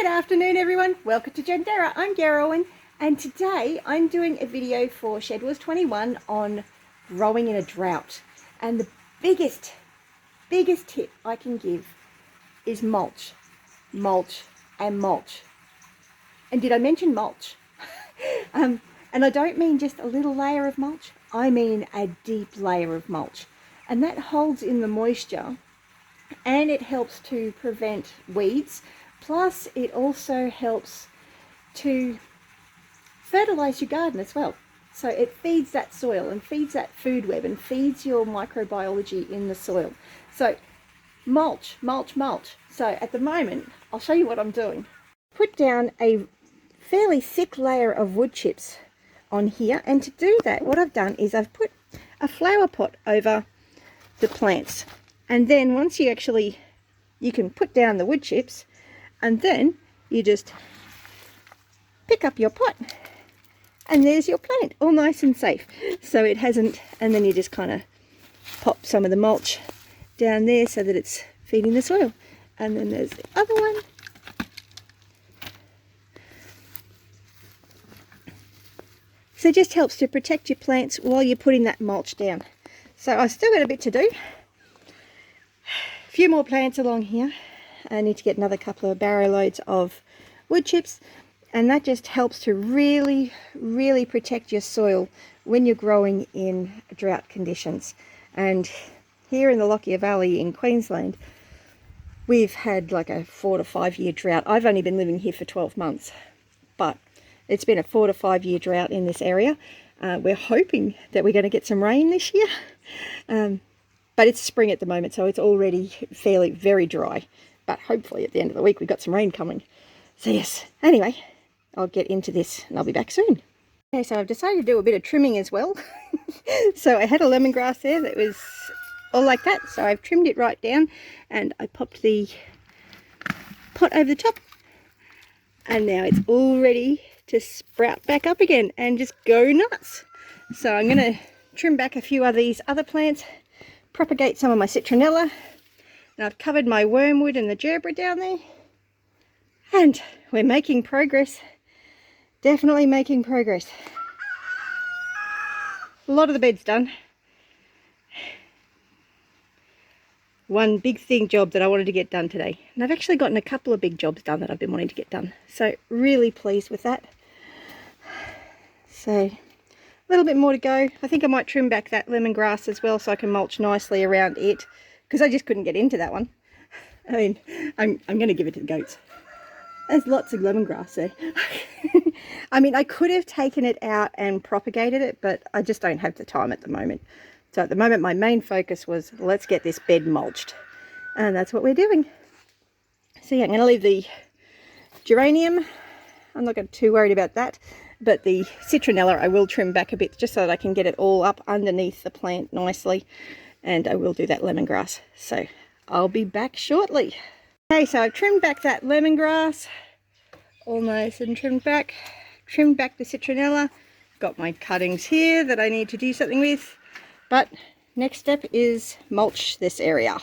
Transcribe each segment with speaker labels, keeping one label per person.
Speaker 1: Good afternoon everyone, welcome to Gendera. I'm Geraldine and today I'm doing a video for SHEDWARS21 on growing in a drought. And the biggest tip I can give is mulch, mulch and mulch. And did I mention mulch? And I don't mean just a little layer of mulch, I mean a deep layer of mulch. And that holds in the moisture and it helps to prevent weeds. Plus, it also helps to fertilize your garden as well. So it feeds that soil and feeds that food web and feeds your microbiology in the soil. So mulch, mulch, mulch. So at the moment, I'll show you what I'm doing. Put down a fairly thick layer of wood chips on here. And to do that, what I've done is I've put a flower pot over the plants. And then once you can put down the wood chips, and then you just pick up your pot and there's your plant, all nice and safe. So it hasn't, and then you just kind of pop some of the mulch down there so that it's feeding the soil. And then there's the other one. So it just helps to protect your plants while you're putting that mulch down. So I've still got a bit to do. A few more plants along here. I need to get another couple of barrow loads of wood chips, and that just helps to really protect your soil when you're growing in drought conditions. And here in the Lockyer Valley in Queensland, we've had like a 4 to 5 year drought. I've only been living here for 12 months, but it's been a 4 to 5 year drought in this area. We're hoping that we're going to get some rain this year, but it's spring at the moment, so it's already very dry. But hopefully at the end of the week we've got some rain coming. So yes, anyway, I'll get into this and I'll be back soon. Okay, so I've decided to do a bit of trimming as well. So I had a lemongrass there that was all like that. So I've trimmed it right down and I popped the pot over the top. And now it's all ready to sprout back up again and just go nuts. So I'm going to trim back a few of these other plants, propagate some of my citronella. And I've covered my wormwood and the gerbera down there. And we're making progress. Definitely making progress. A lot of the bed's done. One big job that I wanted to get done today. And I've actually gotten a couple of big jobs done that I've been wanting to get done. So really pleased with that. So a little bit more to go. I think I might trim back that lemongrass as well so I can mulch nicely around it. Because I just couldn't get into that one. I mean, I'm going to give it to the goats. There's lots of lemongrass there. I mean, I could have taken it out and propagated it, but I just don't have the time at the moment. So at the moment, my main focus was, let's get this bed mulched. And that's what we're doing. So yeah, I'm going to leave the geranium. I'm not too worried about that. But the citronella, I will trim back a bit just so that I can get it all up underneath the plant nicely. And I will do that lemongrass. So I'll be back shortly. Okay, so I've trimmed back that lemongrass. All nice and trimmed back the citronella. Got my cuttings here that I need to do something with. But next step is mulch this area.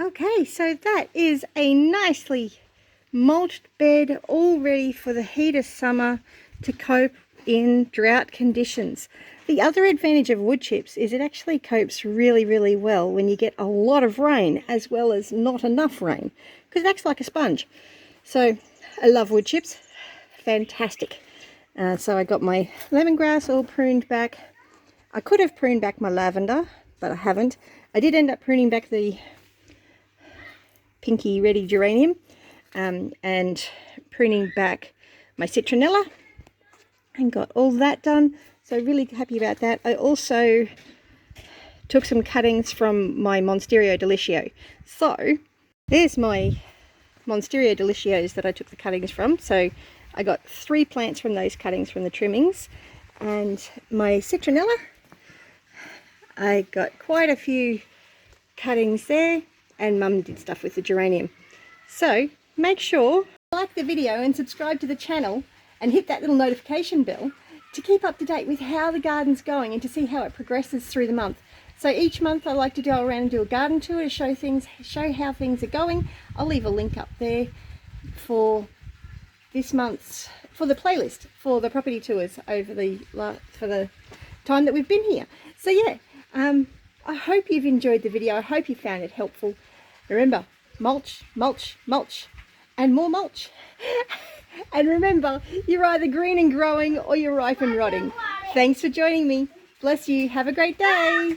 Speaker 1: Okay, so that is a nicely mulched bed all ready for the heat of summer to cope in drought conditions. The other advantage of wood chips is it actually copes really well when you get a lot of rain as well as not enough rain, because it acts like a sponge. So I love wood chips, fantastic. So I got my lemongrass all pruned back. I could have pruned back my lavender, but I haven't. I did end up pruning back the pinky ready geranium and pruning back my citronella and got all that done. So really happy about that. I also took some cuttings from my Monstera Delicio. So there's my Monstera Delicios that I took the cuttings from. So I got 3 plants from those cuttings from the trimmings. And my citronella, I got quite a few cuttings there. And Mum did stuff with the geranium. So make sure you like the video and subscribe to the channel and hit that little notification bell to keep up to date with how the garden's going and to see how it progresses through the month. So each month I like to go around and do a garden tour to show how things are going. I'll leave a link up there for this month's, for the playlist for the property tours over for the time that we've been here. So yeah, I hope you've enjoyed the video. I hope you found it helpful. Remember, mulch, mulch, mulch, and more mulch. And remember, you're either green and growing or you're ripe and rotting. Thanks for joining me. Bless you. Have a great day.